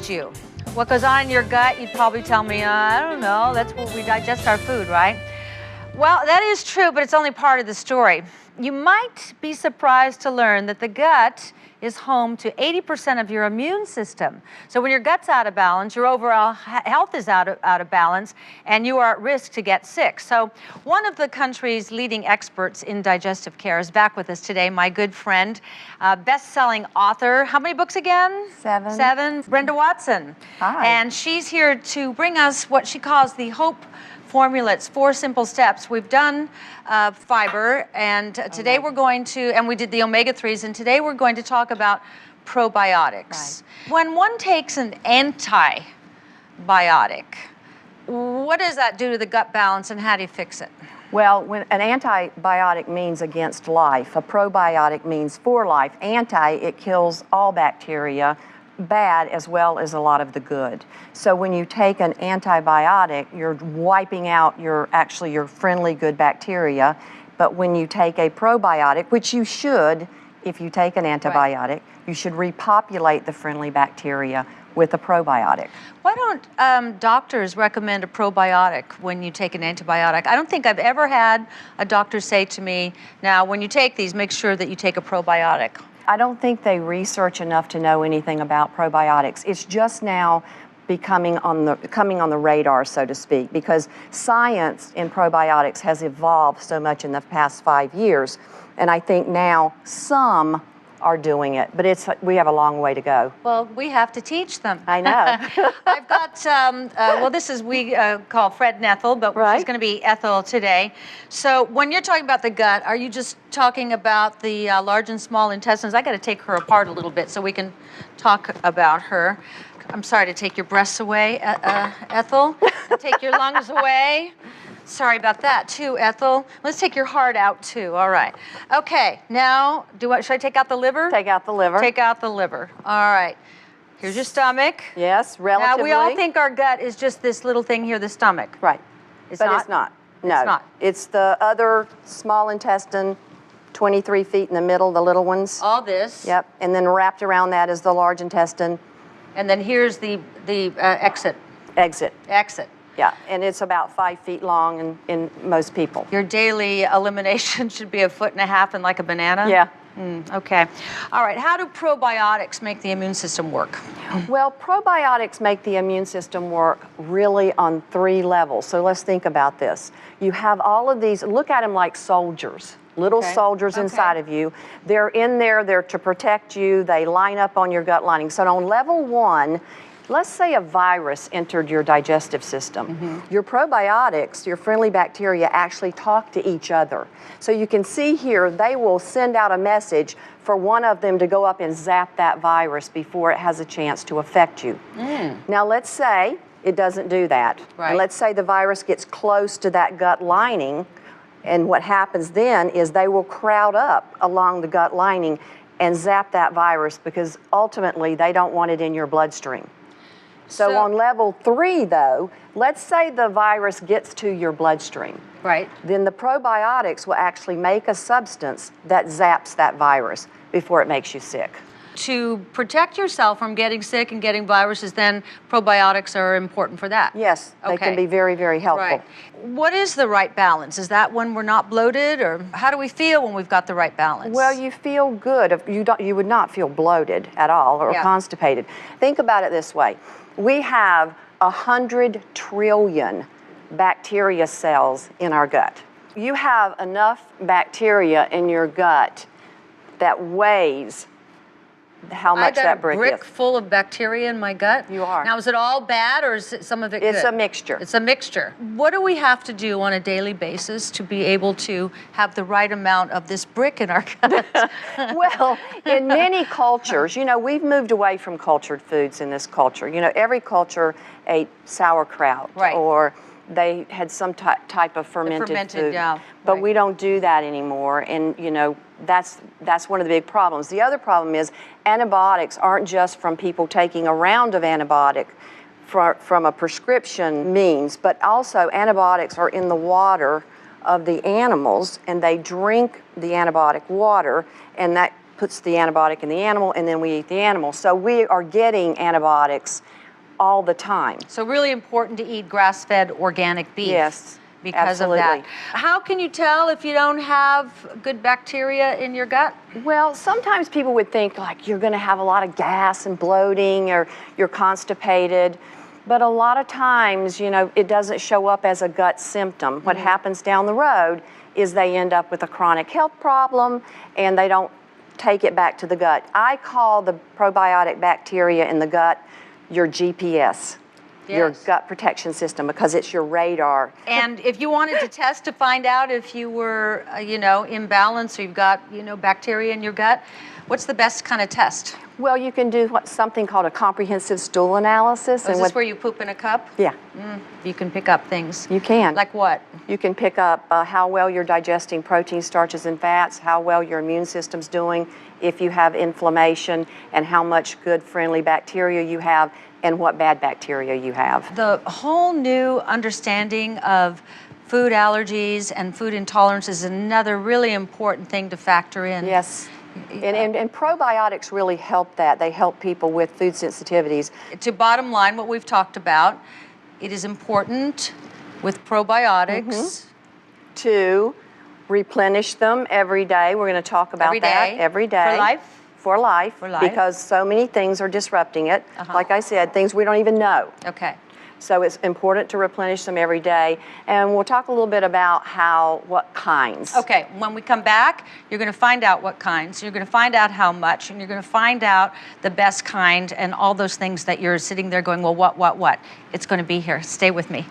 you. What goes on in your gut, you'd probably tell me, I don't know, that's where we digest our food, right? Well, that is true, but it's only part of the story. You might be surprised to learn that the gut is home to 80% of your immune system. So when your gut's out of balance, your overall health is out of balance, and you are at risk to get sick. So one of the country's leading experts in digestive care is back with us today, my good friend, best-selling author. How many books again? 7. Brenda Watson. Hi. And she's here to bring us what she calls the Hope Formula. It's 4 simple steps. We've done fiber, and today we're going to, and we did the omega-3s, and today we're going to talk about probiotics. Right. When one takes an antibiotic, what does that do to the gut balance, and how do you fix it? Well, when an antibiotic means against life, a probiotic means for life. Anti, it kills all bacteria, bad as well as a lot of the good. So when you take an antibiotic, you're wiping out your friendly good bacteria. But when you take a probiotic, which you should, if you take an antibiotic, you should repopulate the friendly bacteria with a probiotic. Why don't doctors recommend a probiotic when you take an antibiotic? I don't think I've ever had a doctor say to me, now when you take these, make sure that you take a probiotic. I don't think they research enough to know anything about probiotics. It's just now coming on the radar, so to speak, because science in probiotics has evolved so much in the past 5 years, and I think now some are doing it, but we have a long way to go. Well, we have to teach them. I know. I've got, well, this is, we call Fred and Ethel, but she's going to be Ethel today. So when you're talking about the gut, are you just talking about the large and small intestines? I got to take her apart a little bit so we can talk about her. I'm sorry to take your breasts away, Ethel. Take your lungs away. Sorry about that too, Ethel. Let's take your heart out too. All right. Okay. Now, should I take out the liver? Take out the liver. Take out the liver. All right. Here's your stomach. Yes, relatively. Now, we all think our gut is just this little thing here, the stomach. Right. It's but not? It's not. No. It's not. It's the other small intestine, 23 feet in the middle, the little ones. All this. Yep. And then wrapped around that is the large intestine. And then here's the exit. Exit. Exit. Yeah, and it's about 5 feet long in most people. Your daily elimination should be 1.5 feet and like a banana? Yeah. Okay. All right. How do probiotics make the immune system work? Well, probiotics make the immune system work really on 3 levels. So let's think about this. You have all of these, look at them like soldiers. Little soldiers inside of you. They're in there, they're to protect you. They line up on your gut lining. So on level 1, let's say a virus entered your digestive system. Your probiotics, your friendly bacteria, actually talk to each other. So you can see here, they will send out a message for one of them to go up and zap that virus before it has a chance to affect you. Now let's say it doesn't do that. Right. And let's say the virus gets close to that gut lining, and what happens then is they will crowd up along the gut lining and zap that virus because ultimately they don't want it in your bloodstream. So on level 3, though, let's say the virus gets to your bloodstream. Right. Then the probiotics will actually make a substance that zaps that virus before it makes you sick. To protect yourself from getting sick and getting viruses, then probiotics are important for that. Yes, they can be very, very helpful. Right. What is the right balance? Is that when we're not bloated, or how do we feel when we've got the right balance? Well, you feel good. You would not feel bloated at all or constipated. Think about it this way. We have 100 trillion bacteria cells in our gut. You have enough bacteria in your gut that weighs how much that brick is. I got a brick full of bacteria in my gut? You are. Now, is it all bad, or is some of it good? It's a mixture. It's a mixture. What do we have to do on a daily basis to be able to have the right amount of this brick in our gut? Well, in many cultures, we've moved away from cultured foods in this culture. Every culture ate sauerkraut, or they had some type of fermented food. But we don't do that anymore, and that's one of the big problems. The other problem is antibiotics aren't just from people taking a round of antibiotic from a prescription means, but also antibiotics are in the water of the animals, and they drink the antibiotic water, and that puts the antibiotic in the animal, and then we eat the animal. So we are getting antibiotics all the time. So really important to eat grass-fed organic beef. Yes, because absolutely. of that. How can you tell if you don't have good bacteria in your gut? Well, sometimes people would think like you're going to have a lot of gas and bloating or you're constipated. But a lot of times, you know, it doesn't show up as a gut symptom. What happens down the road is they end up with a chronic health problem and they don't take it back to the gut. I call the probiotic bacteria in the gut your GPS. Your gut protection system, because it's your radar. And if you wanted to test to find out if you were, you know, imbalanced or you've got, you know, bacteria in your gut, what's the best kind of test? Well, you can do something called a comprehensive stool analysis. Is this where you poop in a cup? Yeah. You can pick up things. You can. Like what? You can pick up how well you're digesting proteins, starches, and fats, how well your immune system's doing, if you have inflammation, and how much good friendly bacteria you have, and what bad bacteria you have. The whole new understanding of food allergies and food intolerance is another really important thing to factor in. Yes. And probiotics really help that. They help people with food sensitivities. To bottom line what we've talked about, it is important with probiotics to replenish them every day. We're going to talk about that every day. For life? For life. For life. Because so many things are disrupting it. Like I said, things we don't even know. Okay. So it's important to replenish them every day. And we'll talk a little bit about what kinds. Okay, when we come back, you're going to find out what kinds, you're going to find out how much, and you're going to find out the best kind and all those things that you're sitting there going, well, what? It's going to be here. Stay with me.